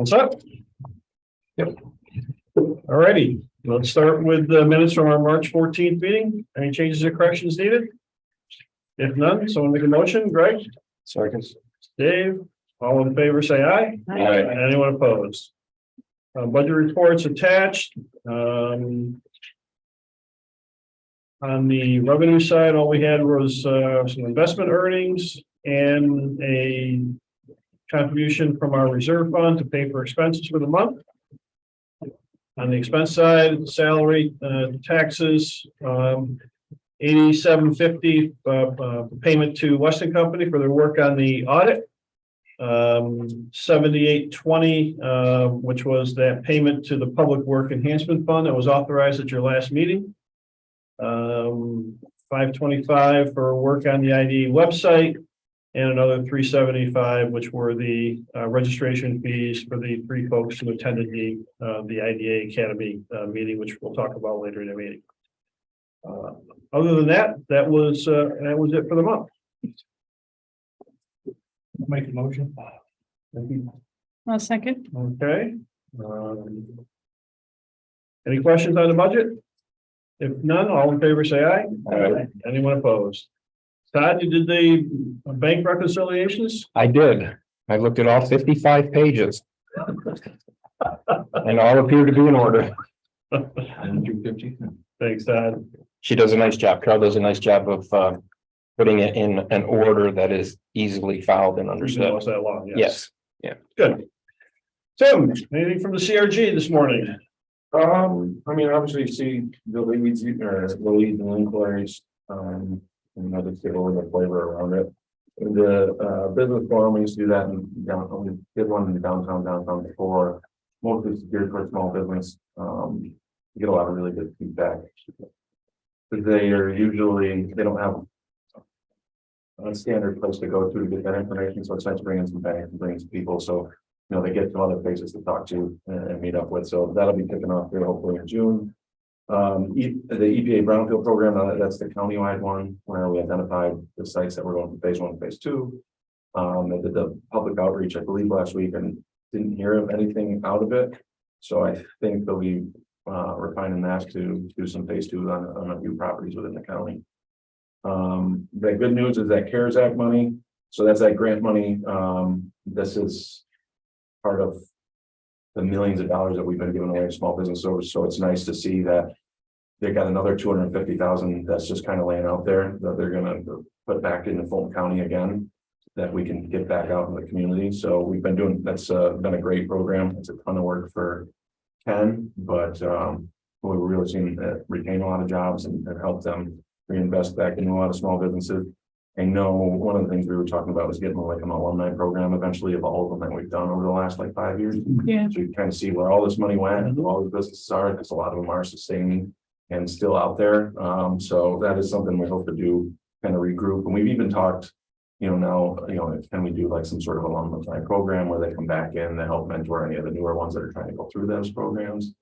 What's up? Yep. All righty, let's start with the minutes from our March 14th meeting. Any changes or corrections needed? If none, someone make a motion. Greg? Second. Dave? All in favor, say aye. Aye. Anyone opposed? Budget reports attached. On the revenue side, all we had was some investment earnings and a contribution from our reserve fund to pay for expenses for the month. On the expense side, salary, taxes, $87.50 payment to Weston Company for their work on the audit. $78.20, which was that payment to the Public Work Enhancement Fund that was authorized at your last meeting. $525 for work on the IDE website, and another $375, which were the registration fees for the three folks who attended the IDA Academy meeting, which we'll talk about later in the meeting. Other than that, that was it for the month. Make a motion. I'll second. Okay. Any questions on the budget? If none, all in favor say aye. Aye. Anyone opposed? Todd, you did the bank reconciliations? I did. I looked at all 55 pages. And all appear to be in order. Thanks, Todd. She does a nice job. Carol does a nice job of putting it in an order that is easily followed and understood. Was that long? Yes. Yeah. Good. Tim, anything from the CRG this morning? I mean, obviously you see the leads or the leads and inquiries, and I just get a little bit flavor around it. The business forum, we used to do that in downtown. We did one in the downtown before, mostly geared for small business. We get a lot of really good feedback. But they don't have a standard place to go to get that information, so it's nice to bring in some banks and bring in some people, so they get some other faces to talk to and meet up with. So that'll be kicking off here hopefully in June. The EPA Brownfield program, that's the countywide one where we identified the sites that we're going from phase 1 to phase 2. They did the public outreach, I believe, last week and didn't hear of anything out of it. So I think they'll be refining that to do some phase 2 on a few properties within the county. The good news is that CARES Act money. So that's that grant money. This is part of the millions of dollars that we've been giving away to small business owners. So it's nice to see that they got another $250,000 that's just kind of laying out there that they're going to put back into Fulton County again, that we can get back out in the community. So we've been doing, that's been a great program. It's a ton of work for Ken, but we're really seeing that retain a lot of jobs and help them reinvest back into a lot of small businesses. I know one of the things we were talking about was getting like an alumni program eventually of all of them that we've done over the last 5 years. Yeah. So you kind of see where all this money went and who all the businesses are, because a lot of them are sustaining and still out there. So that is something we hope to do, kind of regroup. And we've even talked, now, can we do like some sort of alumni program where they come back in to help mentor any of the newer ones that are trying to go through those programs.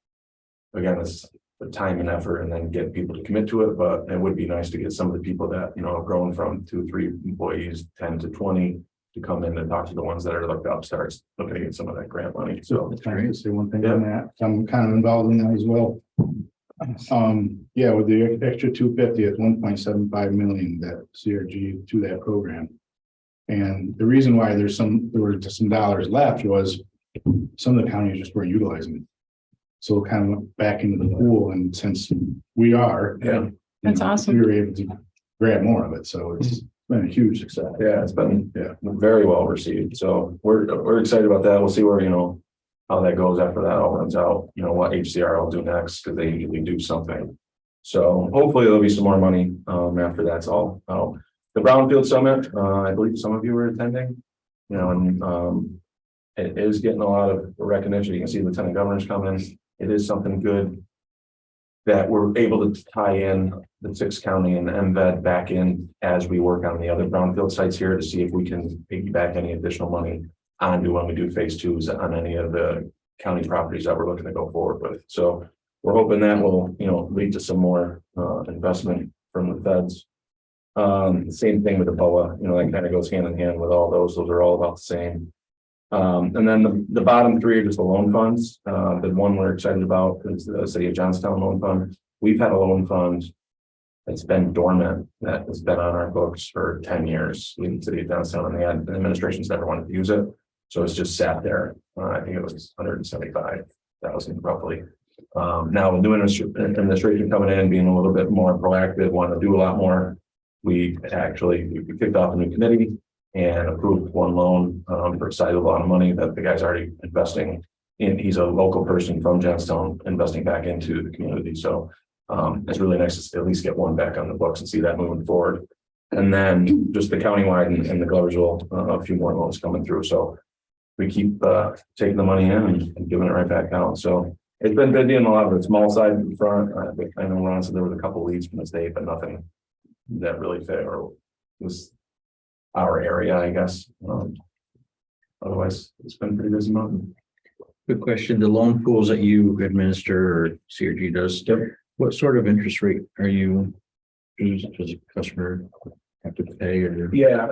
Again, it's the time and effort and then get people to commit to it, but it would be nice to get some of the people that have grown from 2-3 employees 10 to 20 to come in and talk to the ones that are like the upstarts looking to get some of that grant money. So Can I say one thing on that? I'm kind of involved in that as well. Yeah, with the extra 250 at 1.75 million that CRG to that program. And the reason why there were just some dollars left was some of the counties just weren't utilizing it. So kind of went back into the pool, and since we are, That's awesome. we were able to grab more of it. So it's been a huge success. yeah, it's been very well received. So we're excited about that. We'll see where how that goes after that all runs out. What HCR will do next, because they usually do something. So hopefully there'll be some more money after that's all out. The Brownfield Summit, I believe some of you were attending. And it is getting a lot of recognition. You can see Lieutenant Governor's coming. It is something good that we're able to tie in the 6th County and the MVED back in as we work on the other brownfield sites here to see if we can piggyback any additional money onto when we do phase 2s on any of the county properties that we're looking to go forward with. So we're hoping that will, lead to some more investment from the feds. Same thing with the BOA, that kind of goes hand in hand with all those. Those are all about the same. And then the bottom three are just the loan funds. The one we're excited about is the City of Johnstown Loan Fund. We've had a loan fund that's been dormant, that has been on our books for 10 years in the City of Johnstown, and the administration's never wanted to use it. So it's just sat there. I think it was 175,000 roughly. Now the new administration coming in, being a little bit more proactive, want to do a lot more. We kicked off a new committee and approved one loan for a sizable amount of money that the guy's already investing in. He's a local person from Johnstown investing back into the community. So it's really nice to at least get one back on the books and see that moving forward. And then just the countywide and the Gloversville, a few more loans coming through. So we keep taking the money in and giving it right back out. So it's been busy in a lot of the small side in front. I know Ron said there was a couple leads from the state, but nothing that really fit or was our area, I guess. Otherwise, it's been pretty busy month. Good question. The loan pools that you administer or CRG does, what sort of interest rate are you, does a customer have to pay or? Yeah,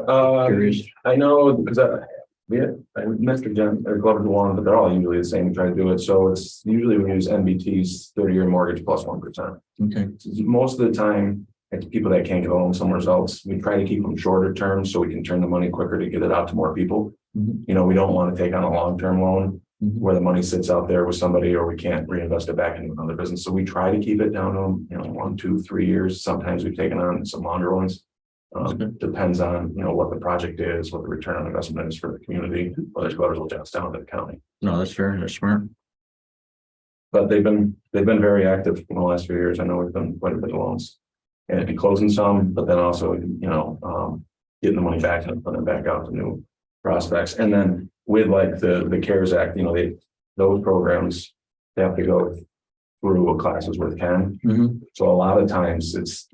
Curious. I know because I Mr. Jen or Glover one, but they're all usually the same. Try to do it. So it's usually we use NBT's 30-year mortgage plus 1%. Okay. Most of the time, it's people that can't get a loan somewhere else. We try to keep them shorter term so we can turn the money quicker to get it out to more people. Mhm. You know, we don't want to take on a long-term loan Mhm. where the money sits out there with somebody or we can't reinvest it back into another business. So we try to keep it down to 1, 2, 3 years. Sometimes we've taken on some longer ones. Depends on what the project is, what the return on investment is for the community, whether it's Gloversville, Johnstown, to the county. No, that's fair. That's smart. But they've been very active in the last few years. I know we've done quite a bit of loans and closing some, but then also getting the money back and putting it back out to new prospects. And then with like the CARES Act, those programs, they have to go through classes with Ken. Mhm. So a lot of times it's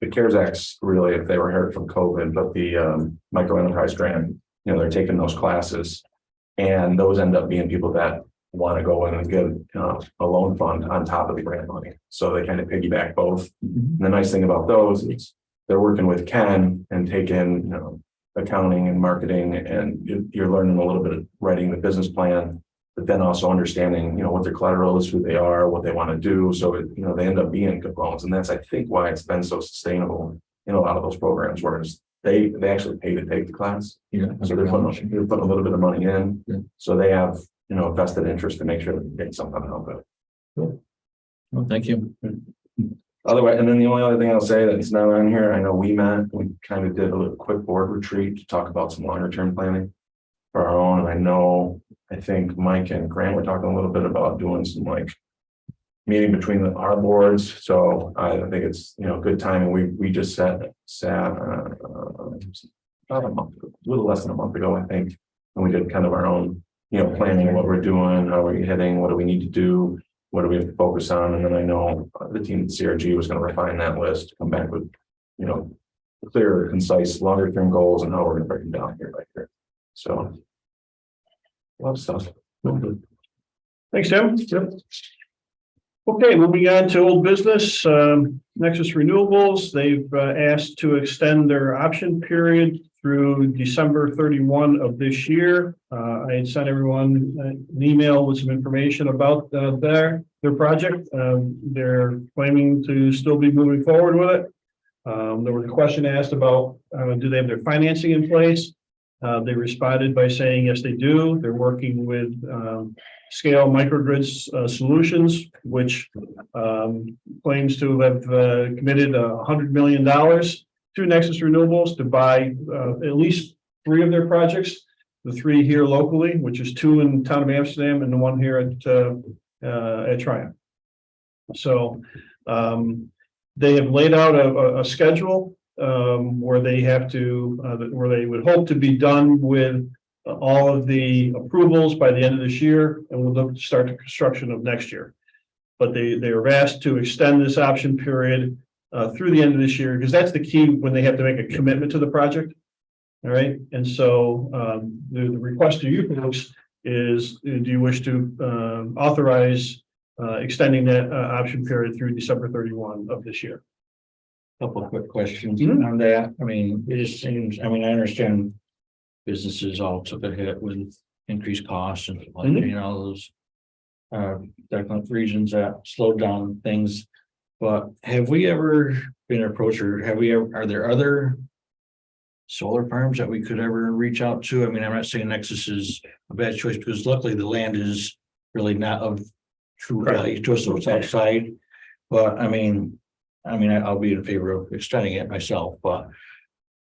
the CARES Act's really, if they were hurt from COVID, but the micro enterprise grant, they're taking those classes, and those end up being people that want to go in and get a loan fund on top of the grant money. So they kind of piggyback both. And the nice thing about those is they're working with Ken and taking accounting and marketing, and you're learning a little bit of writing the business plan, but then also understanding what their collateral is, who they are, what they want to do. So they end up being good loans, and that's I think why it's been so sustainable in a lot of those programs, whereas they actually pay to take the class. Yeah. So they're putting a little bit of money in. Yeah. So they have vested interest to make sure that they get something out of it. Well, thank you. Otherwise, and then the only other thing I'll say that's not on here, I know we kind of did a little quick board retreat to talk about some longer term planning for our own. And I think Mike and Grant were talking a little bit about doing some meeting between our boards. So I think it's good timing. We just sat about a month, a little less than a month ago, I think, and we did kind of our own planning, what we're doing, how we're hitting, what do we need to do, what do we have to focus on. And then I know the team at CRG was going to refine that list, come back with clear, concise, longer term goals and how we're going to break them down here by here. So a lot of stuff. Thanks, Tim. Yep. Okay, moving on to old business, Nexus Renewables. They've asked to extend their option period through December 31 of this year. I had sent everyone an email with some information about their project. They're claiming to still be moving forward with it. There was a question asked about do they have their financing in place? They responded by saying yes, they do. They're working with Scale Microgrids Solutions, which claims to have committed $100 million to Nexus Renewables to buy at least 3 of their projects. The 3 here locally, which is 2 in the town of Amsterdam and the 1 here at Triumph. So they have laid out a schedule where they have to, where they would hope to be done with all of the approvals by the end of this year, and we'll look to start the construction of next year. But they were asked to extend this option period through the end of this year, because that's the key when they have to make a commitment to the project. All right, and so the request to you folks is, do you wish to authorize extending that option period through December 31 of this year? Couple of quick questions on that. I mean, it just seems, I understand businesses all took a hit with increased costs and like, you know, those. Definite reasons that slowed down things. But have we ever been approached or are there other? Solar farms that we could ever reach out to? I mean, I'm not saying Nexus is a bad choice because luckily the land is really not of true value to us, so it's outside. But I mean, I'll be in favor of extending it myself, but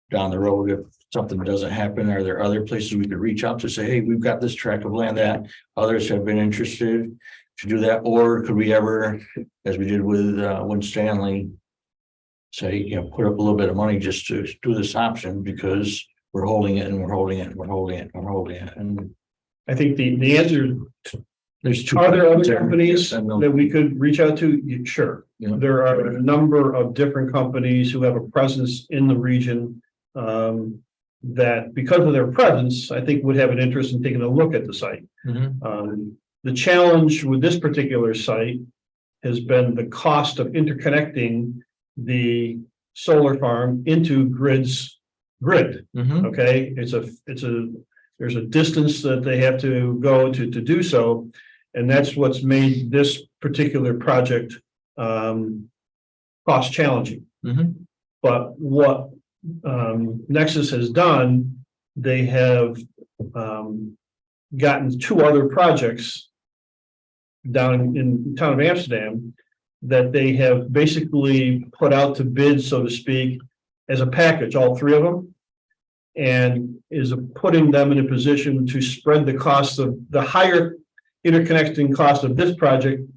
down the road, if something doesn't happen, are there other places we could reach out to say, hey, we've got this tract of land that others have been interested to do that? Or could we ever, as we did with Win Stanley, say, you know, put up a little bit of money just to do this option because we're holding it and we're holding it and we're holding it and we're holding it. And I think the answer, there's two. are there other there. companies I know. that we could reach out to? Sure. Yeah. There are a number of different companies who have a presence in the region that because of their presence, I think would have an interest in taking a look at the site. The challenge with this particular site has been the cost of interconnecting the solar farm into grid. Okay, there's a distance that they have to go to do so. And that's what's made this particular project cost challenging. But what Nexus has done, they have gotten 2 other projects down in the town of Amsterdam that they have basically put out to bid, so to speak, as a package, all 3 of them, and is putting them in a position to spread the cost of the higher interconnecting cost of this project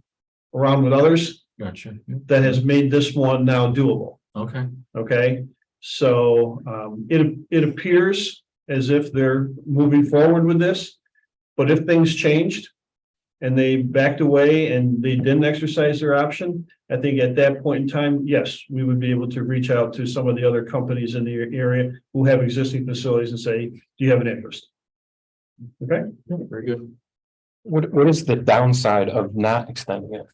around with others. Gotcha. That has made this one now doable. Okay. Okay, so it appears as if they're moving forward with this, but if things changed and they backed away and they didn't exercise their option, I think at that point in time, yes, we would be able to reach out to some of the other companies in the area who have existing facilities and say, do you have an interest? Okay. Very good. What is the downside of not extending it?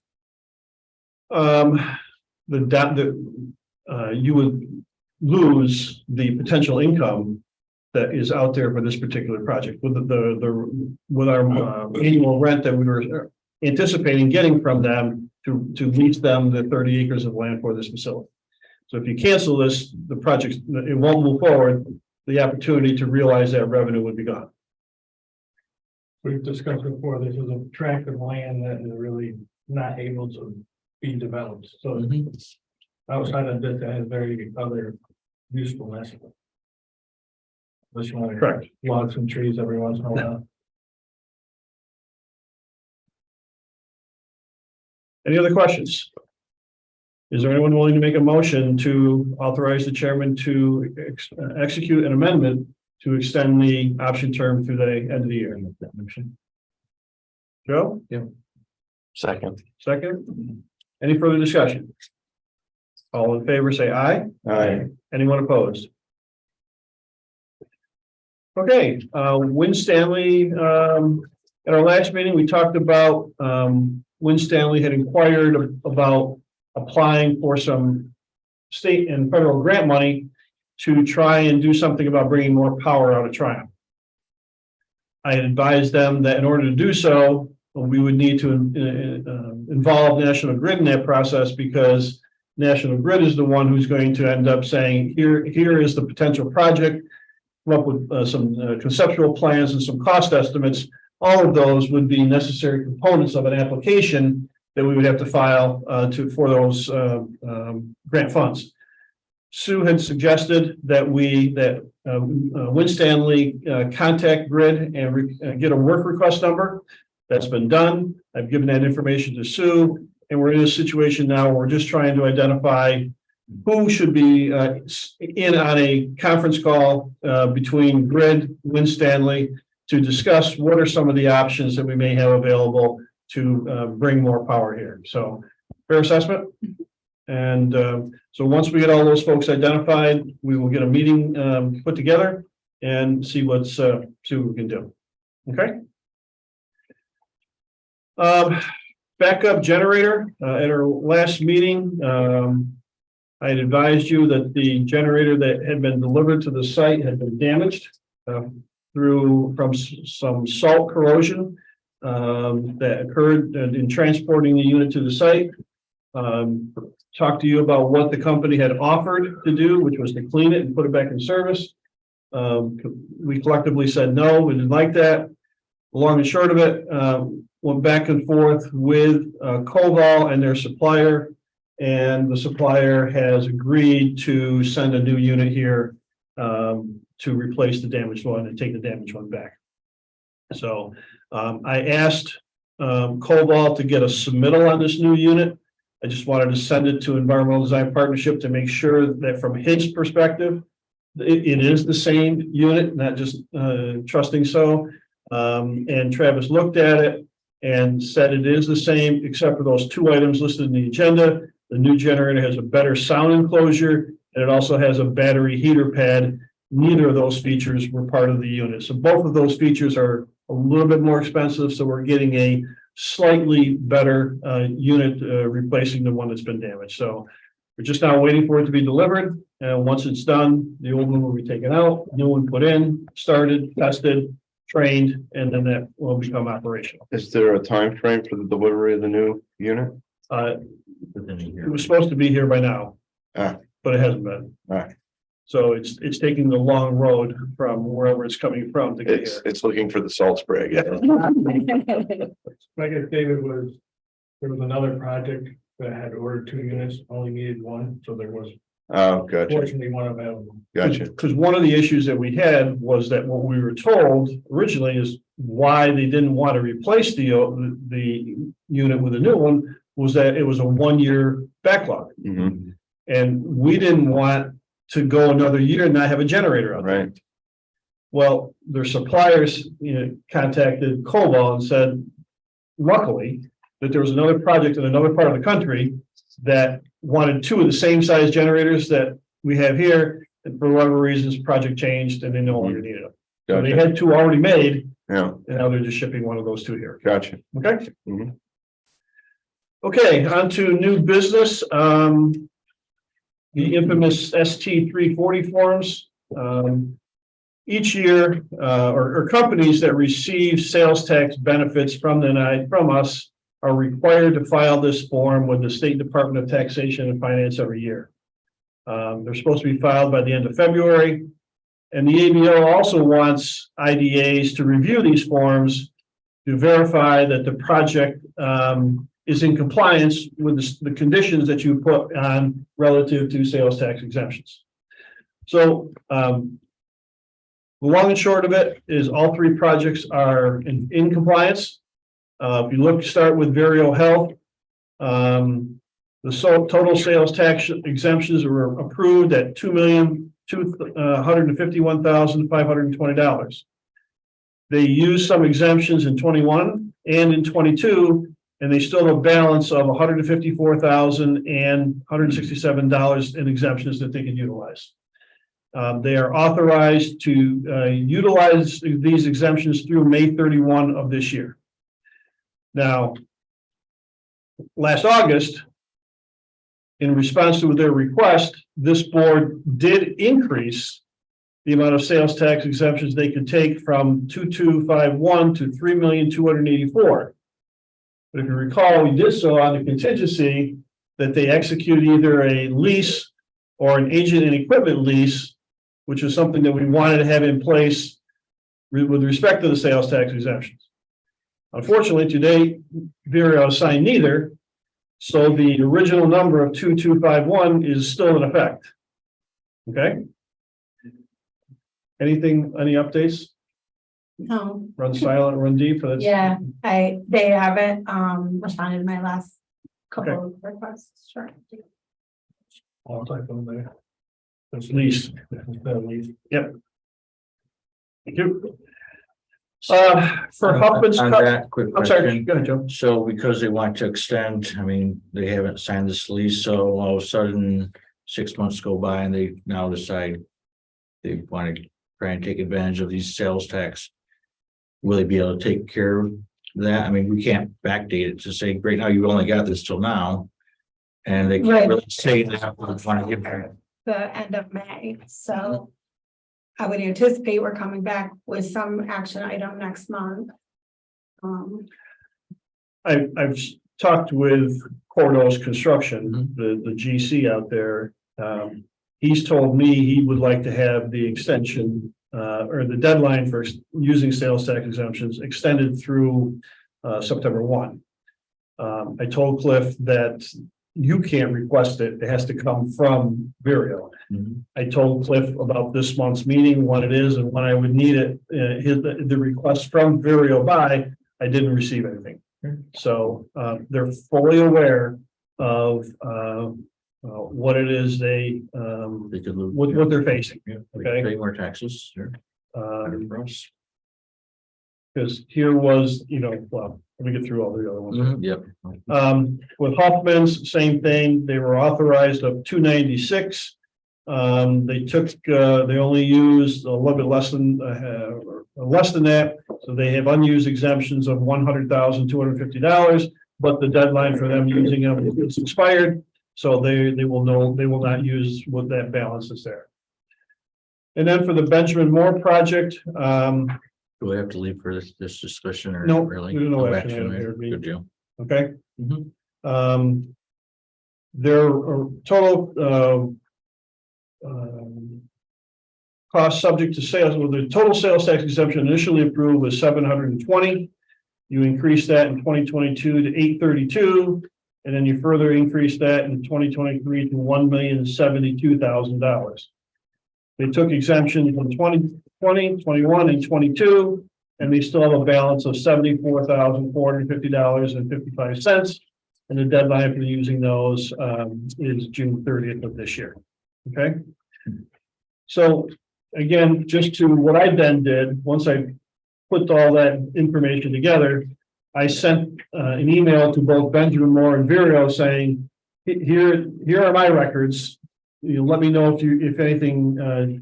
You would lose the potential income that is out there for this particular project with with our annual rent that we were anticipating getting from them to lease them the 30 acres of land for this facility. So if you cancel this, the project, it won't move forward. The opportunity to realize that revenue would be gone. We've discussed before, this is a tract of land that is really not able to be developed, so outside of this, that has very other usefulness. Unless you want to Correct. log some trees every once in a while. Any other questions? Is there anyone willing to make a motion to authorize the chairman to execute an amendment to extend the option term through the end of the year? Joe? Yeah. Second. Second? Any further discussion? All in favor, say aye. Aye. Anyone opposed? Okay, Win Stanley, at our last meeting, we talked about, Win Stanley had inquired about applying for some state and federal grant money to try and do something about bringing more power out of Triumph. I had advised them that in order to do so, we would need to involve National Grid in that process, because National Grid is the one who's going to end up saying, here is the potential project, come up with some conceptual plans and some cost estimates. All of those would be necessary components of an application that we would have to file for those grant funds. Sue had suggested that Win Stanley contact Grid and get a work request number. That's been done. I've given that information to Sue, and we're in a situation now where we're just trying to identify who should be in on a conference call between Grid, Win Stanley, to discuss what are some of the options that we may have available to bring more power here. So, fair assessment. And so once we get all those folks identified, we will get a meeting put together and see what we can do. Okay. Backup generator. At our last meeting, I had advised you that the generator that had been delivered to the site had been damaged. from some salt corrosion that occurred in transporting the unit to the site. Talked to you about what the company had offered to do, which was to clean it and put it back in service. We collectively said, no, we didn't like that. Long and short of it, went back and forth with Koval and their supplier, and the supplier has agreed to send a new unit here to replace the damaged one and take the damaged one back. So I asked Koval to get a submittal on this new unit. I just wanted to send it to Environmental Design Partnership to make sure that from his perspective, it is the same unit, not just trusting so. And Travis looked at it and said it is the same, except for those two items listed in the agenda. The new generator has a better sound enclosure, and it also has a battery heater pad. Neither of those features were part of the unit. So both of those features are a little bit more expensive. So we're getting a slightly better unit replacing the one that's been damaged. So we're just now waiting for it to be delivered. And once it's done, the old one will be taken out, new one put in, started, tested, trained, and then that will become operational. Is there a time frame for the delivery of the new unit? It was supposed to be here by now, but it hasn't been. So it's taking the long road from wherever it's coming from to get here. It's looking for the salt spray again. Like I stated, there was another project that had ordered 2 units, only needed 1, so there was Oh, gotcha, fortunately 1 available. gotcha. Because one of the issues that we had was that what we were told originally is why they didn't want to replace the unit with a new one was that it was a 1-year backlog. Mhm. And we didn't want to go another year and not have a generator out there. Right, Well, their suppliers, contacted Koval and said, luckily, that there was another project in another part of the country that wanted 2 of the same size generators that we have here. And for whatever reasons, project changed and they no longer needed them. So they gotcha, had 2 already made, yeah, and now they're just shipping one of those 2 here. gotcha. Okay? Mhm. Okay, on to new business. The infamous ST 340 forms. Each year, or companies that receive sales tax benefits from us are required to file this form with the State Department of Taxation and Finance every year. They're supposed to be filed by the end of February. And the ABO also wants IDAs to review these forms to verify that the project is in compliance with the conditions that you put on relative to sales tax exemptions. So the long and short of it is all 3 projects are in compliance. If you start with Verio Health, the total sales tax exemptions were approved at $2,251,520. They used some exemptions in 21 and in 22, and they still have a balance of $154,000 and $167 in exemptions that they can utilize. They are authorized to utilize these exemptions through May 31 of this year. Now, last August, in response to their request, this board did increase the amount of sales tax exemptions they could take from 2,251 to 3,284,000. But if you recall, we did so on the contingency that they execute either a lease or an agent and equipment lease, which is something that we wanted to have in place with respect to the sales tax exemptions. Unfortunately, today, Verio signed neither, so the original number of 2,251 is still in effect. Okay? Any updates? No, Run silent, run deep. yeah, they haven't responded to my last couple of requests, sure. I'll type on there. Lease. Yep. Thank you. For Huffman's, On that, quick I'm sorry, question. go ahead, Joe. So because they want to extend, I mean, they haven't signed this lease, so all of a sudden, 6 months go by and they now decide they want to try and take advantage of these sales tax. Will they be able to take care of that? I mean, we can't backdate it to say, right now, you've only got this till now. And they Right. can't really say that we want to give back. The end of May, so I would anticipate we're coming back with some action item next month. I've talked with Cordos Construction, the GC out there. He's told me he would like to have the extension, or the deadline for using sales tax exemptions extended through, September 1. I told Cliff that you can't request it. It has to come from Vireo. I told Cliff about this month's meeting, what it is and when I would need it. The request from Vireo by, I didn't receive anything. So they're fully aware of what it is they They could lose. what they're facing. Yeah, Okay. Pay more taxes, sure. Better for us. Because here was, well, let me get through all the other ones. Yep. With Hoffman's, same thing. They were authorized of 296. They took, they only used a little bit less than that. So they have unused exemptions of $100,250, but the deadline for them using them is expired. So they will not use what that balance is there. And then for the Benjamin Moore project, Do we have to leave for this discussion or? No, really? there's no action item there. here. Good deal. okay? Mhm. Their total cost subject to sales, well, the total sales tax exemption initially approved was 720. You increase that in 2022 to 832, and then you further increase that in 2023 to $1,072,000. They took exemptions from 2020, 21, and 22, and they still have a balance of $74,450.55. And the deadline for using those is June 30th of this year. Okay. So again, just to what I then did, once I put all that information together, I sent an email to both Benjamin Moore and Vireo saying, here are my records. You let me know if anything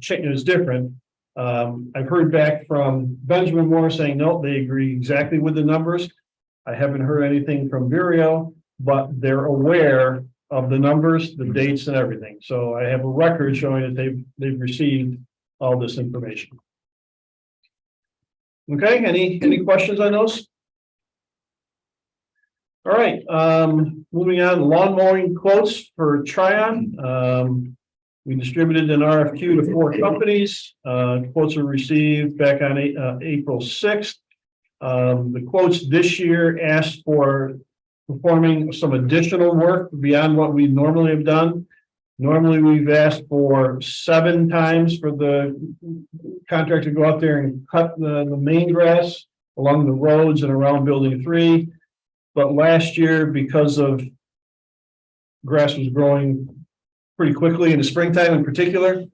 is different. I've heard back from Benjamin Moore saying, no, they agree exactly with the numbers. I haven't heard anything from Vireo, but they're aware of the numbers, the dates and everything. So I have a record showing that they've received all this information. Okay, any questions on those? All right, moving on, lawn mowing quotes for Tryon. We distributed an RFQ to 4 companies. Quotes were received back on April 6th. The quotes this year asked for performing some additional work beyond what we normally have done. Normally, we've asked for 7 times for the contractor to go out there and cut the main grass along the roads and around building 3. But last year, because of grass was growing pretty quickly in the springtime in particular,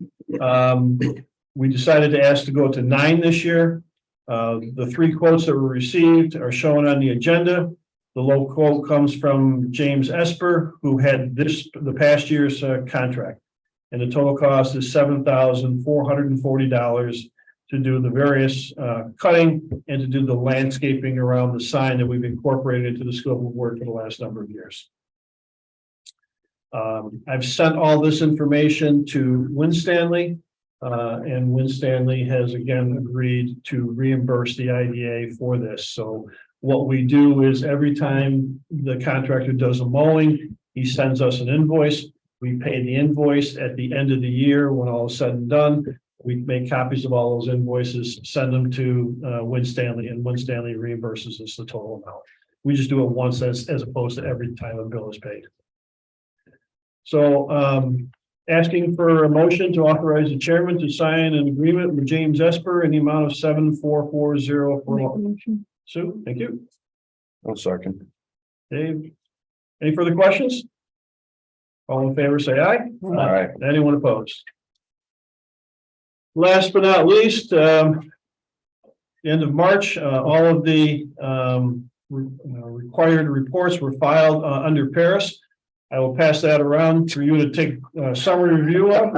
we decided to ask to go to 9 this year. The 3 quotes that were received are shown on the agenda. The low quote comes from James Esper, who had the past year's contract. And the total cost is $7,440 to do the various cutting and to do the landscaping around the sign that we've incorporated into the scope of work for the last number of years. I've sent all this information to Winstanley, and Winstanley has again agreed to reimburse the IDA for this. So what we do is every time the contractor does a mowing, he sends us an invoice. We pay the invoice at the end of the year when all is said and done. We make copies of all those invoices, send them to Winstanley, and Winstanley reimburses us the total amount. We just do it once as opposed to every time a bill is paid. So asking for a motion to authorize the chairman to sign an agreement with James Esper in the amount of 7,440 for Sue, thank you. 1 second. Dave, any further questions? All in favor, say aye. Aye. Anyone opposed? Last but not least, the end of March, all of the required reports were filed under Paris. I will pass that around for you to take a summary review of.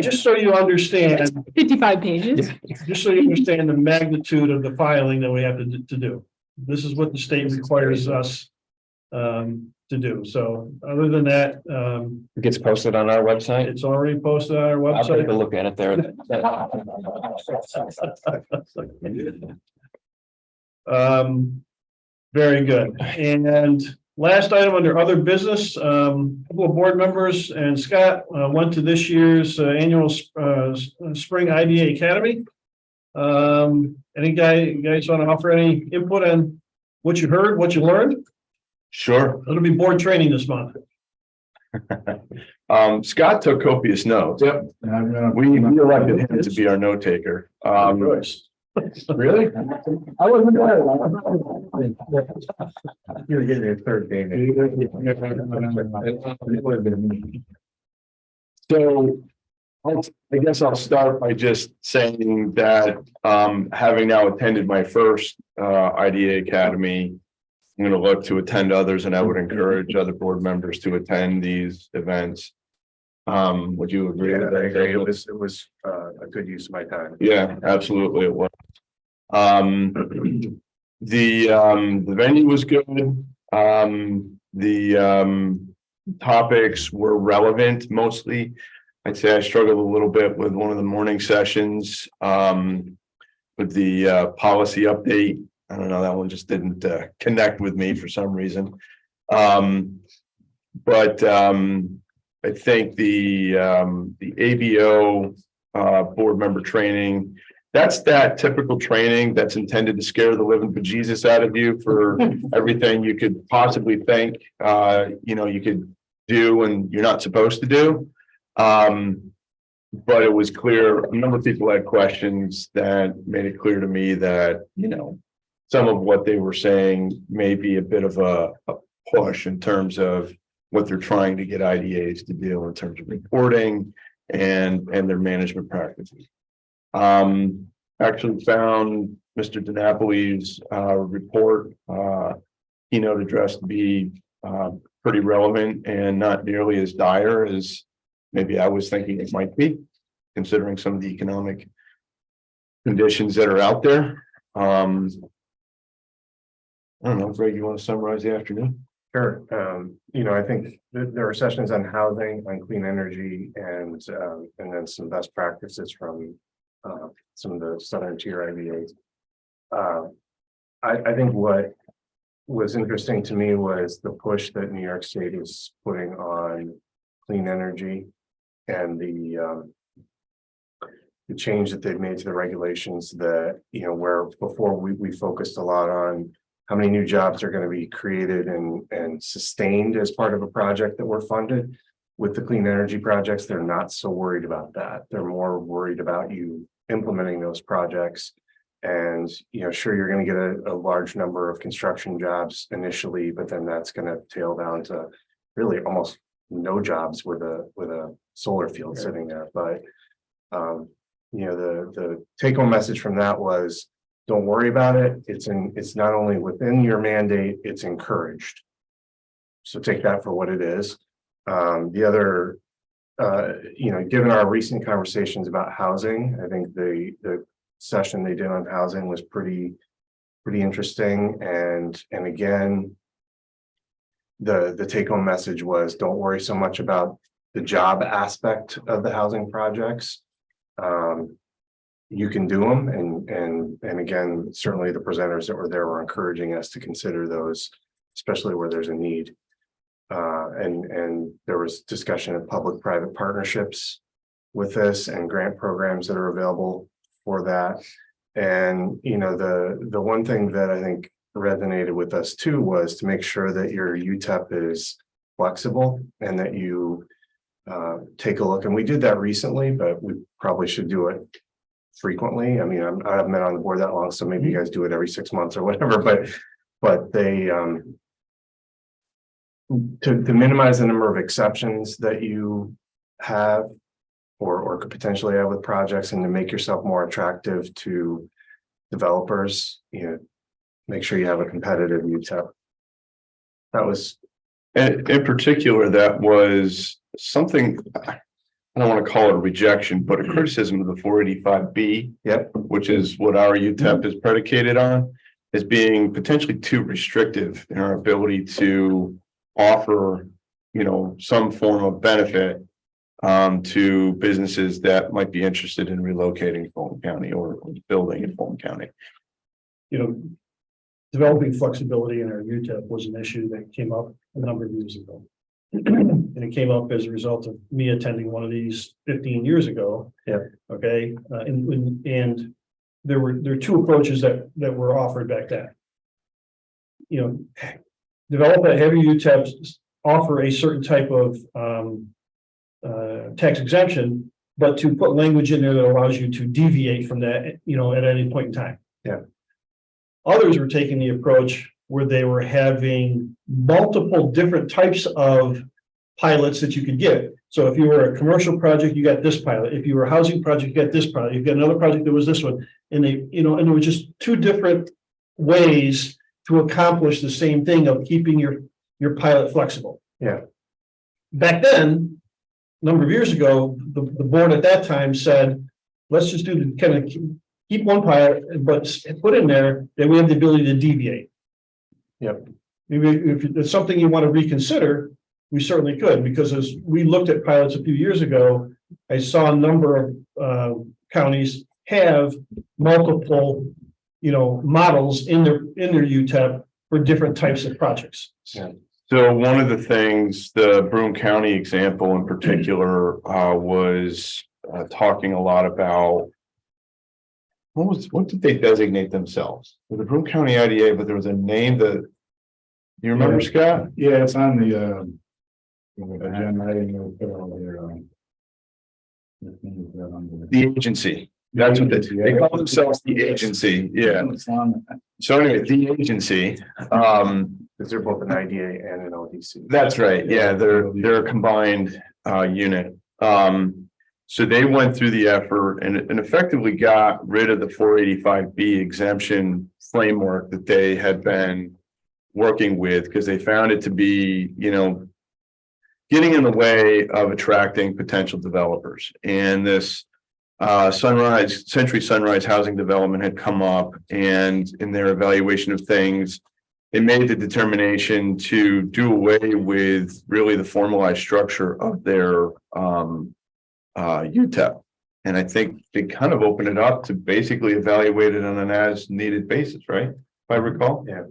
Just so you understand, 55 pages. just so you understand the magnitude of the filing that we have to do. This is what the state requires us to do. So other than that, It gets posted on our website. it's already posted on our I'll take a website. look at it there. Very good. And last item under other business, couple of board members and Scott went to this year's annual Spring IDA Academy. Any guys want to offer any input on what you heard, what you learned? Sure. It'll be board training this month. Scott took copious notes. Yep. And I'm gonna- We elected him to be our note taker. Really? I wasn't there. You're getting your third game. So I guess I'll start by just saying that, having now attended my first, IDA Academy, I'm going to look to attend others, and I would encourage other board members to attend these events. Would you agree with that? It was a good use of my time. Yeah, absolutely it was. The venue was good. The topics were relevant mostly. I'd say I struggled a little bit with one of the morning sessions, with the policy update. I don't know, that one just didn't connect with me for some reason. But I think the ABO board member training, that's that typical training that's intended to scare the living bejesus out of you for everything you could possibly think you could do and you're not supposed to do. But it was clear, a number of people had questions that made it clear to me that, some of what they were saying may be a bit of a push in terms of what they're trying to get IDAs to do in terms of reporting and their management practices. Actually found Mr. DiNapoli's report, keynote address to be pretty relevant and not nearly as dire as maybe I was thinking it might be, considering some of the economic conditions that are out there. I don't know, Greg, you want to summarize the afternoon? Sure. I think there are sessions on housing, on clean energy, and then some best practices from some of the southern tier IBAs. I think what was interesting to me was the push that New York State is putting on clean energy and the change that they've made to the regulations that, where before we focused a lot on how many new jobs are going to be created and sustained as part of a project that were funded. With the clean energy projects, they're not so worried about that. They're more worried about you implementing those projects. And, sure, you're going to get a large number of construction jobs initially, but then that's going to tail down to really almost no jobs with a solar field sitting there. But, the take home message from that was, don't worry about it. It's not only within your mandate, it's encouraged. So take that for what it is. The other, given our recent conversations about housing, I think the session they did on housing was pretty interesting. And again, the take home message was, don't worry so much about the job aspect of the housing projects. You can do them, and again, certainly the presenters that were there were encouraging us to consider those, especially where there's a need. And there was discussion of public-private partnerships with this and grant programs that are available for that. And the one thing that I think resonated with us too was to make sure that your UTEP is flexible and that you take a look. And we did that recently, but we probably should do it frequently. I mean, I haven't been on the board that long, so maybe you guys do it every 6 months or whatever, but they to minimize the number of exceptions that you have or could potentially have with projects, and to make yourself more attractive to developers, make sure you have a competitive UTEP. That was, And in particular, that was something, I don't want to call it a rejection, but a criticism of the 485B. Yep. Which is what our UTEP is predicated on. as being potentially too restrictive in our ability to offer, some form of benefit to businesses that might be interested in relocating to Fulton County or building in Fulton County. Developing flexibility in our UTEP was an issue that came up a number of years ago. And it came up as a result of me attending one of these 15 years ago. Yeah. Okay, and there were two approaches that were offered back then. Develop a heavy UTEP, offer a certain type of tax exemption, but to put language in there that allows you to deviate from that, at any point in time. Yeah. Others were taking the approach where they were having multiple different types of pilots that you could get. So if you were a commercial project, you got this pilot. If you were a housing project, you got this pilot. You've got another project that was this one. And and there were just two different ways to accomplish the same thing of keeping your pilot flexible. Yeah. Back then, a number of years ago, the board at that time said, let's just do the kind of keep one pilot, but put in there that we have the ability to deviate. Yep. Maybe if it's something you want to reconsider, we certainly could, because as we looked at pilots a few years ago, I saw a number of counties have multiple, models in their UTEP for different types of projects. Yeah. So one of the things, the Broome County example in particular, was talking a lot about what did they designate themselves? The Broome County IDA, but there was a name that, you remember, Scott? Yeah, it's on the agenda. I didn't know put it on there. The agency. That's what they call themselves, the agency. Yeah. So anyway, the agency, Because they're both an IDA and an ODC. that's right. Yeah, they're a combined unit. So they went through the effort and effectively got rid of the 485B exemption framework that they had been working with, because they found it to be, getting in the way of attracting potential developers. And this Century Sunrise housing development had come up, and in their evaluation of things, they made the determination to do away with really the formalized structure of their UTEP. And I think they kind of opened it up to basically evaluate it on an as needed basis, right? If I recall. Yeah,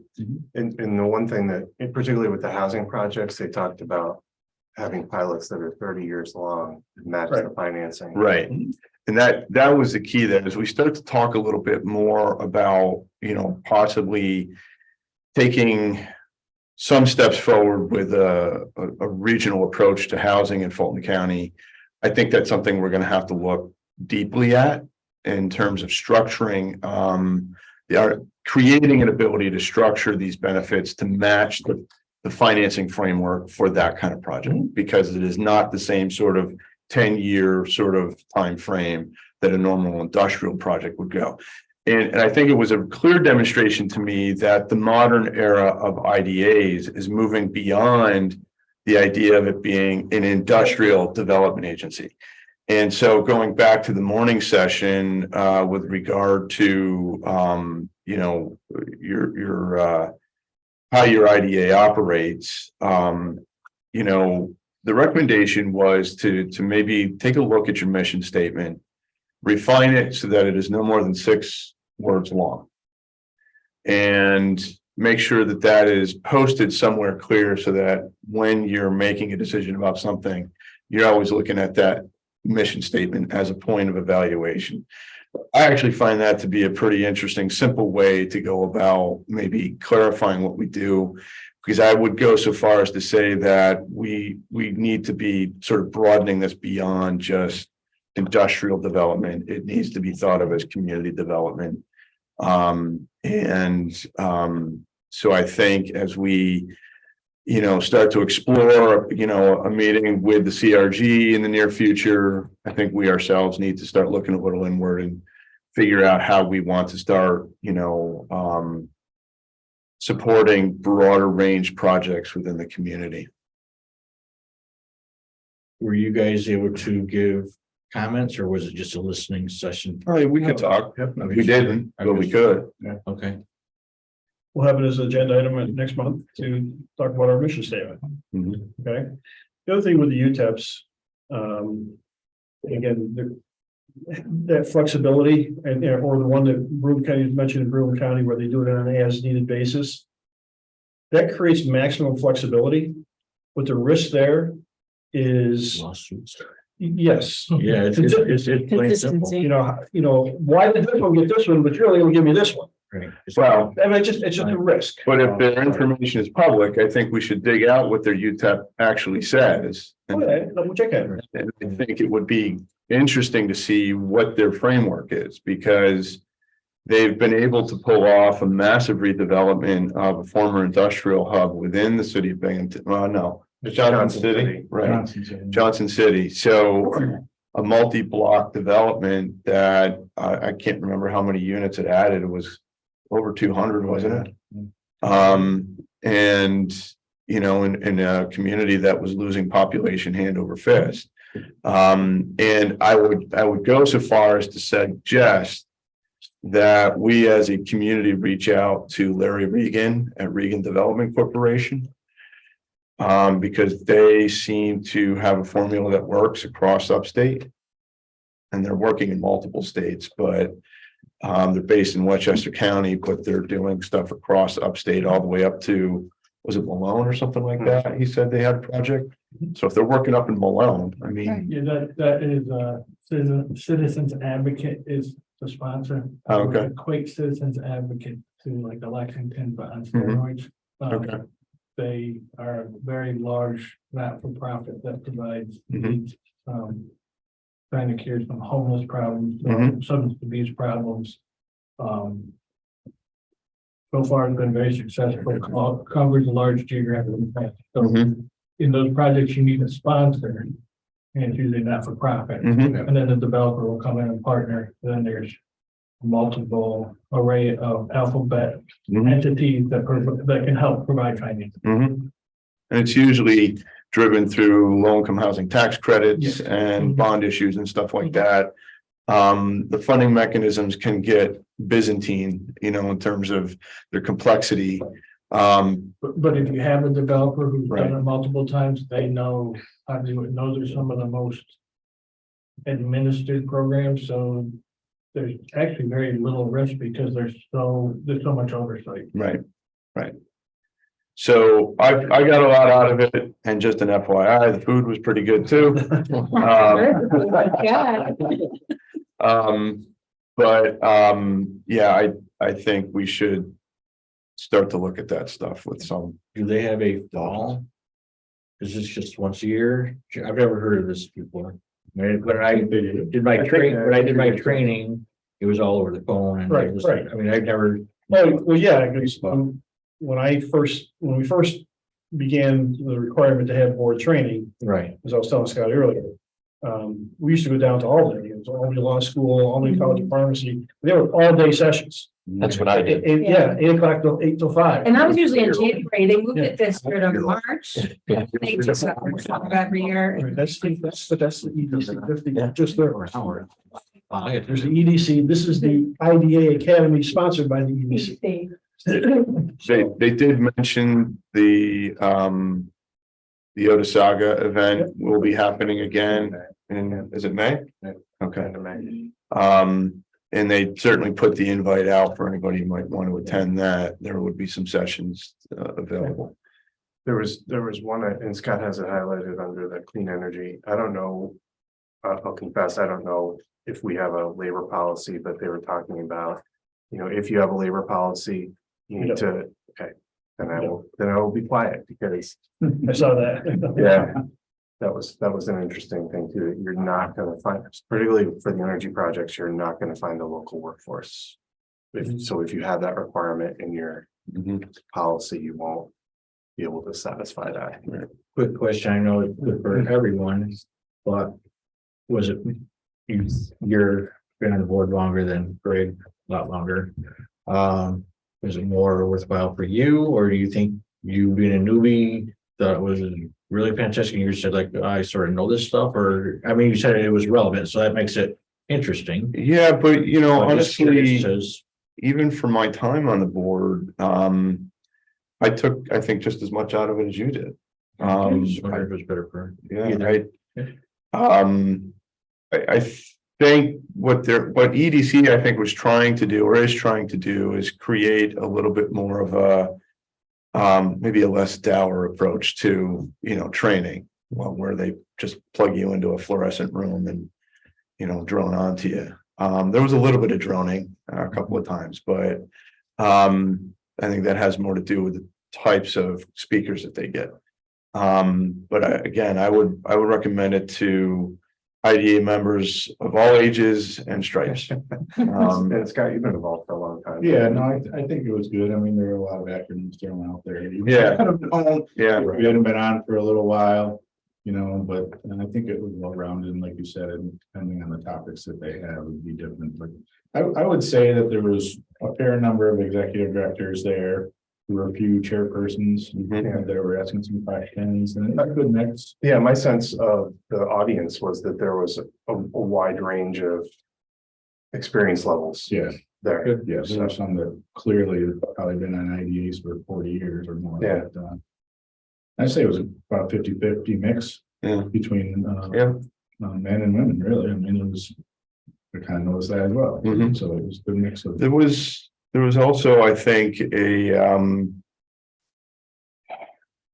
and the one thing that, particularly with the housing projects, they talked about having pilots that are 30 years long, to match the financing. Right. And that was the key there, as we start to talk a little bit more about, possibly taking some steps forward with a regional approach to housing in Fulton County. I think that's something we're going to have to look deeply at in terms of structuring, creating an ability to structure these benefits to match the financing framework for that kind of project, because it is not the same sort of 10-year sort of time frame that a normal industrial project would go. And I think it was a clear demonstration to me that the modern era of IDAs is moving beyond the idea of it being an industrial development agency. And so going back to the morning session with regard to your how your IDA operates, the recommendation was to maybe take a look at your mission statement, refine it so that it is no more than 6 words long, and make sure that that is posted somewhere clear so that when you're making a decision about something, you're always looking at that mission statement as a point of evaluation. I actually find that to be a pretty interesting, simple way to go about maybe clarifying what we do, because I would go so far as to say that we need to be sort of broadening this beyond just industrial development. It needs to be thought of as community development. So I think as we, start to explore, a meeting with the CRG in the near future, I think we ourselves need to start looking a little inward and figure out how we want to start, supporting broader range projects within the community. Were you guys able to give comments, or was it just a listening session? All right, we could talk. Okay. We didn't, but we could. Okay. we'll have it as an agenda item next month to talk about our mission statement. Mhm. Okay. The other thing with the UTEPs, again, that flexibility and, or the one that Broome County mentioned in Broome County where they do it on an as needed basis. That creates maximum flexibility, but the risk there is, Lawsuits. yes. Yeah, it's plain simple. Consistency. You know, why did this one get this one, but you're only gonna give me this one? Right. Well, I mean, it's just a risk. but if their information is public, I think we should dig out what their UTEP actually says. Okay, double check it. And I think it would be interesting to see what their framework is, because they've been able to pull off a massive redevelopment of a former industrial hub within the city of Binghamton. Well, no, Johnson City, right? Johnson City. So a multi-block development that I can't remember how many units it added. It was over 200, wasn't it? And you know, in a community that was losing population hand over fist. And I would go so far as to suggest that we as a community reach out to Larry Regan at Regan Development Corporation. Because they seem to have a formula that works across upstate. And they're working in multiple states, but they're based in Westchester County, but they're doing stuff across upstate all the way up to, was it Malone or something like that? He said they had a project. So if they're working up in Malone, I mean, Yeah, that is, Citizens Advocate is the sponsor. Oh, okay. Equate Citizens Advocate to like the Lexington, but on steroids. Okay. They are a very large not-for-profit that provides Mhm. trying to cure some homeless problems, Mhm. substance abuse problems. So far, it's been very successful, covers a large geographic area. So Mhm. in those projects, you need a sponsor, and it's usually not for profit. Mhm. And then the developer will come in and partner. Then there's multiple array of alphabet Mhm. entities that can help provide financing. Mhm. And it's usually driven through low-income housing tax credits and bond issues and stuff like that. The funding mechanisms can get Byzantine, you know, in terms of their complexity. But if you have a developer who's Right. done it multiple times, they know how to do it. And those are some of the most administered programs, so there's actually very little risk because there's so much oversight. Right. So I got a lot out of it, and just an FYI, the food was pretty good too. Yeah, I think we should start to look at that stuff with some. Do they have a fall? Is this just once a year? I've never heard of this before. When I did my training, it was all over the phone and Right, it was, right. I mean, I've never. Well, yeah, because when we first began the requirement to have board training, Right. as I was telling Scott earlier. We used to go down to Albany, it was Albany Law School, Albany College of Pharmacy, they were all day sessions. That's what I did. Yeah, 8 o'clock till 8 till 5. And that was usually in January. They moved it this year to March. They just every year. Right, that's the EDC, just there. There's the Yeah. EDC, this is the IDA Academy sponsored by the EDC. They did mention the Otasaga event will be happening again in, is it May? Okay. And they certainly put the invite out for anybody who might want to attend that. There would be some sessions available. There was one, and Scott has it highlighted under the clean energy. I don't know. I'll confess, I don't know if we have a labor policy, but they were talking about, you know, if you have a labor policy, you need to, okay. Then I will be quiet because, I saw that. yeah. That was an interesting thing too. You're not gonna find, particularly for the energy projects, you're not gonna find a local workforce. If you have that requirement in your policy, you won't be able to satisfy that. Quick question, I know it's good for everyone, but was it, you're been on the board longer than Greg, a lot longer. Was it more worthwhile for you, or do you think you being a newbie thought it was really fantastic? You said like, I sort of know this stuff, or, I mean, you said it was relevant, so that makes it interesting. Yeah, but you know, I'm just honestly, curious as- even for my time on the board, I took, I think, just as much out of it as you did. Just wonder if it's better for. Yeah, either. I think what EDC, I think, was trying to do or is trying to do is create a little bit more of a maybe a less dour approach to, training, where they just plug you into a fluorescent room and, drone onto you. There was a little bit of droning a couple of times, but I think that has more to do with the types of speakers that they get. But again, I would recommend it to IDA members of all ages and stripes. And Scott, you've been involved for a long time. Yeah, no, I think it was good. I mean, there are a lot of acronyms thrown out there. Yeah. Yeah, We hadn't been on for a little while, but and I think it was well rounded, and like you said, and depending on the topics that they have would be different, but I would say that there was a fair number of executive directors there. There were a few chairpersons Mhm. that were asking some questions, and a good mix. Yeah, my sense of the audience was that there was a wide range of experience levels Yeah, there. yes, there are some that clearly have probably been on IDAs for 40 years or more. Yeah. But, I'd say it was about 50-50 mix Yeah. between Yeah. men and women, really. I mean, I kind of noticed that as well. Mhm. So it was a good mix of. There was also, I think,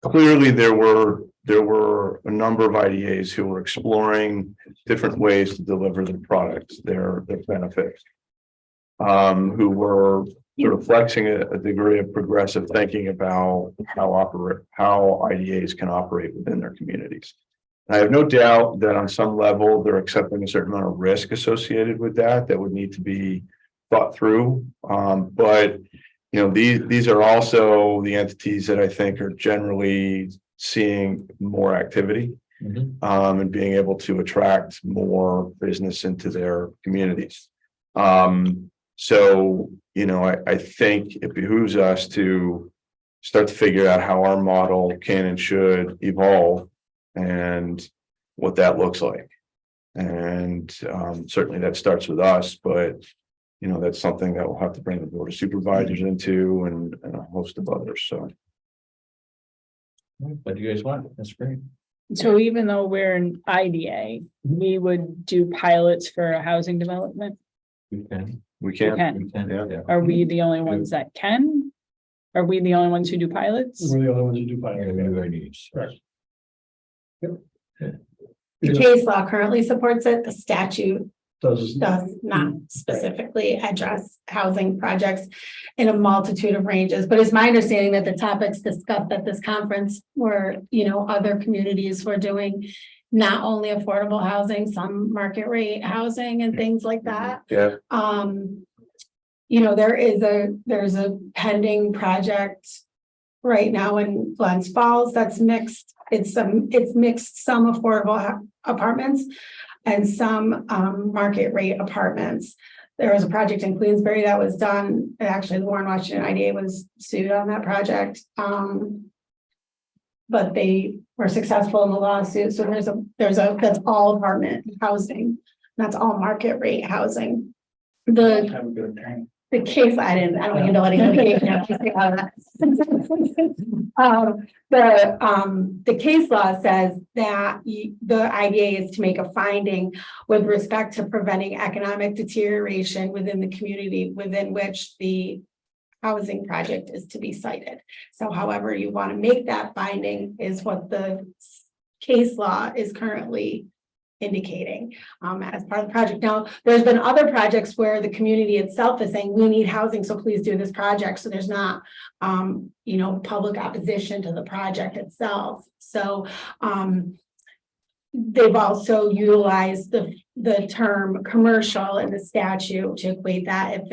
clearly there were a number of IDAs who were exploring different ways to deliver their products, their benefits. Who were sort of flexing a degree of progressive thinking about how IDAs can operate within their communities. I have no doubt that on some level, they're accepting a certain amount of risk associated with that would need to be thought through. But these are also the entities that I think are generally seeing more activity Mhm. and being able to attract more business into their communities. So, I think it behooves us to start to figure out how our model can and should evolve and what that looks like. And certainly that starts with us, but that's something that we'll have to bring the board of supervisors into and a host of others. So What do you guys want? That's great. So even though we're an IDA, we would do pilots for a housing development? We can. we can. can. Yeah. Are we the only ones that can? Are we the only ones who do pilots? We're the only ones who do pilots. Correct. The case law currently supports it, the statute Does does not specifically address housing projects in a multitude of ranges, but it's my understanding that the topics discussed at this conference were, other communities were doing not only affordable housing, some market rate housing and things like that. Yeah. There's a pending project right now in Glens Falls that's mixed. It's mixed, some affordable apartments and some market rate apartments. There was a project in Queensbury that was done, and actually the Warren Washington IDA was sued on that project. But they were successful in the lawsuit. So that's all apartment housing. That's all market rate housing. The case, I don't handle any litigation. The case law says that the IDA is to make a finding with respect to preventing economic deterioration within the community within which the housing project is to be cited. So however you want to make that finding is what the case law is currently indicating as part of the project. Now, there's been other projects where the community itself is saying, we need housing, so please do this project. So there's not, public opposition to the project itself. So they've also utilized the term commercial in the statute to equate that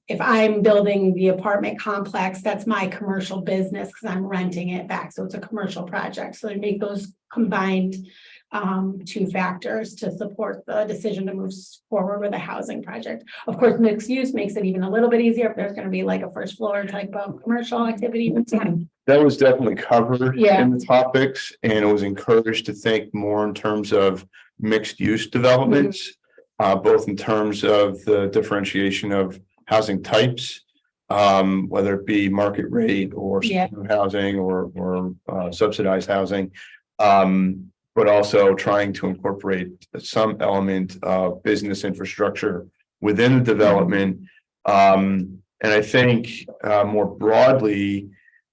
if I'm building the apartment complex, that's my commercial business because I'm renting it back. So it's a commercial project. So they make those combined two factors to support the decision to move forward with a housing project. Of course, mixed use makes it even a little bit easier if there's going to be like a first floor type of commercial activity. That was definitely covered Yeah. in the topics, and it was encouraged to think more in terms of mixed use developments, both in terms of the differentiation of housing types. Whether it be market rate or Yeah. housing or subsidized housing. But also trying to incorporate some element of business infrastructure within the development. And I think more broadly,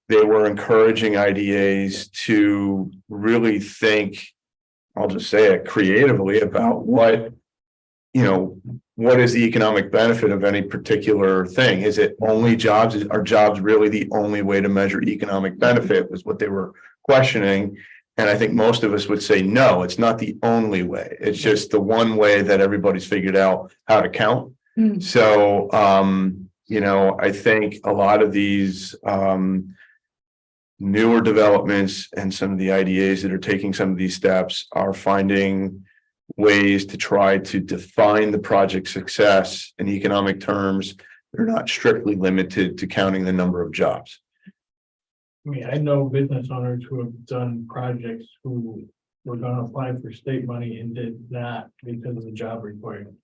they were encouraging IDAs to really think, I'll just say it, creatively about what, what is the economic benefit of any particular thing? Is it only jobs? Are jobs really the only way to measure economic benefit, was what they were questioning. And I think most of us would say, no, it's not the only way. It's just the one way that everybody's figured out how to count. Mm. So, I think a lot of these newer developments and some of the IDAs that are taking some of these steps are finding ways to try to define the project success in economic terms. They're not strictly limited to counting the number of jobs. I mean, I know business owners who have done projects who were gonna apply for state money and did not because of the job requirement.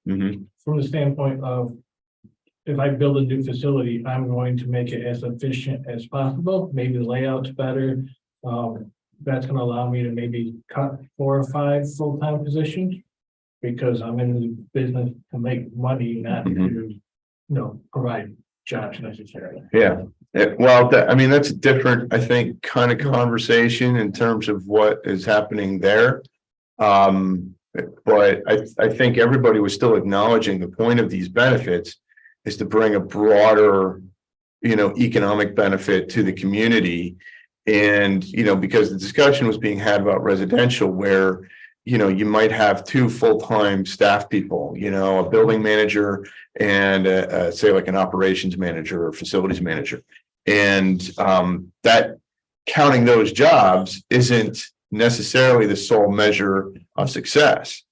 From the standpoint of, if I build a new facility, I'm going to make it as efficient as possible, maybe the layout's better. That's gonna allow me to maybe cut 4 or 5 full-time positions. Because I'm in the business to make money, not to, provide jobs necessarily. Yeah. Well, that's a different, I think, kind of conversation in terms of what is happening there. But I think everybody was still acknowledging the point of these benefits is to bring a broader, economic benefit to the community. And, because the discussion was being had about residential where, you might have 2 full-time staff people, a building manager and say like an operations manager or facilities manager. And that counting those jobs isn't necessarily the sole measure of success.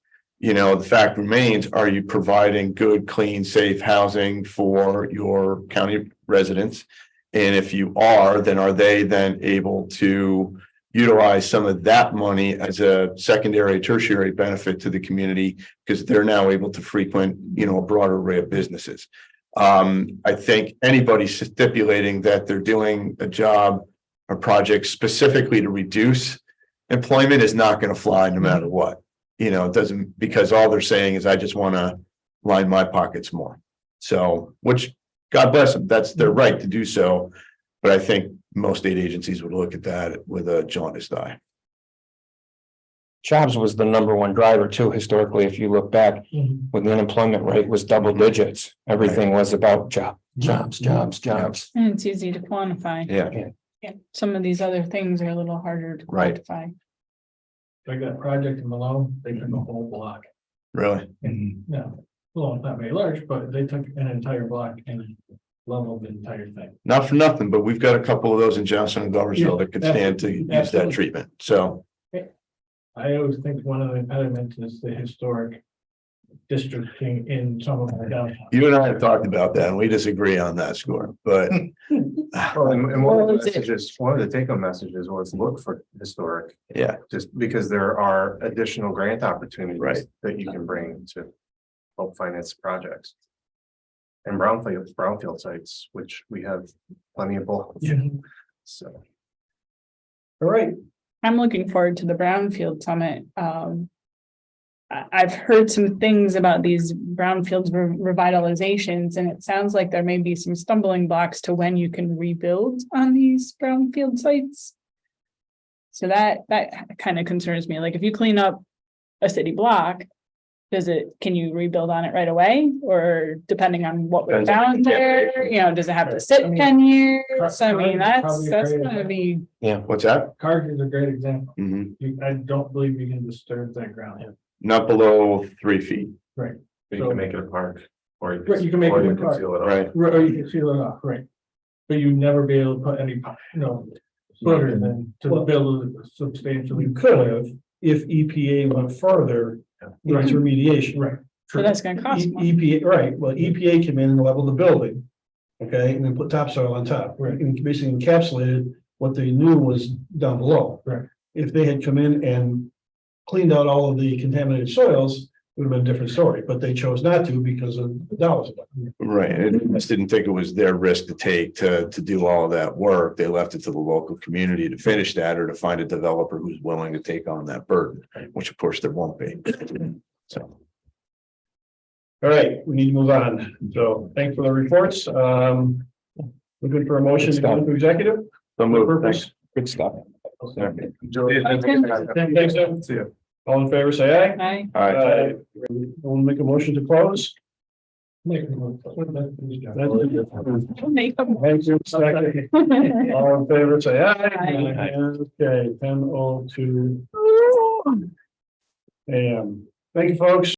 The fact remains, are you providing good, clean, safe housing for your county residents? And if you are, then are they then able to utilize some of that money as a secondary, tertiary benefit to the community because they're now able to frequent, a broader array of businesses. I think anybody stipulating that they're doing a job or project specifically to reduce employment is not going to fly no matter what. It doesn't, because all they're saying is, I just want to line my pockets more. So, which God bless them, that's their right to do so. But I think most state agencies would look at that with a jaundiced eye. Jobs was the number one driver too, historically, if you look back, when the unemployment rate was double digits, everything was about jobs. And it's easy to quantify. Yeah. Some of these other things are a little harder to Right. quantify. Like that project in Malone, they took a whole block. Really? No, well, not very large, but they took an entire block and leveled the entire thing. Not for nothing, but we've got a couple of those in Johnson and Gloversville that could stand to use that Absolutely. treatment. So, I always think one of the impediments is the historic districting in some of our downtown. you and I have talked about that and we disagree on that score, but Well, and one of the messages, one of the take-home messages was look for historic, yeah, just because there are additional grant opportunities. Right. That you can bring to help finance projects. And brownfield sites, which we have plenty of both. Yeah. So. All right. I'm looking forward to the Brownfield Summit. I've heard some things about these brownfields revitalizations, and it sounds like there may be some stumbling blocks to when you can rebuild on these brownfield sites. So that kind of concerns me. Like if you clean up a city block, can you rebuild on it right away? Or depending on what we Depends on found the there, does it have to sit 10 years? I mean, that's gonna be. what's that? Carg is a great example. Mhm. I don't believe you can disturb that ground here. Not below 3 feet, You can make it a park. Or Right, you can make it a park. seal it off. right? Or you can seal it off, right? But you'd never be able to put any, footer than to build a substantially. You could have, if EPA went further into remediation. Right. So that's gonna cost more. EPA, right, well, EPA came in and leveled the building. Okay, and then put topsoil on top, right, and basically encapsulated what they knew was down below. Right. If they had come in and cleaned out all of the contaminated soils, would have been a different story, but they chose not to because of the dollars. Right, and I just didn't think it was their risk to take to do all of that work. They left it to the local community to finish that or to find a developer who's willing to take on that burden, which of course there won't be. So. All right, we need to move on. So thanks for the reports. Looking for a motion to go into executive. So moved. Thanks. Good stuff. Thanks, Ed. See ya. All in favor, say aye. Hi. All right. We'll make a motion to close. Make a motion. Make a- Thank you. Second. All in favor, say aye. Aye. Okay, 10:02 AM. Thank you, folks.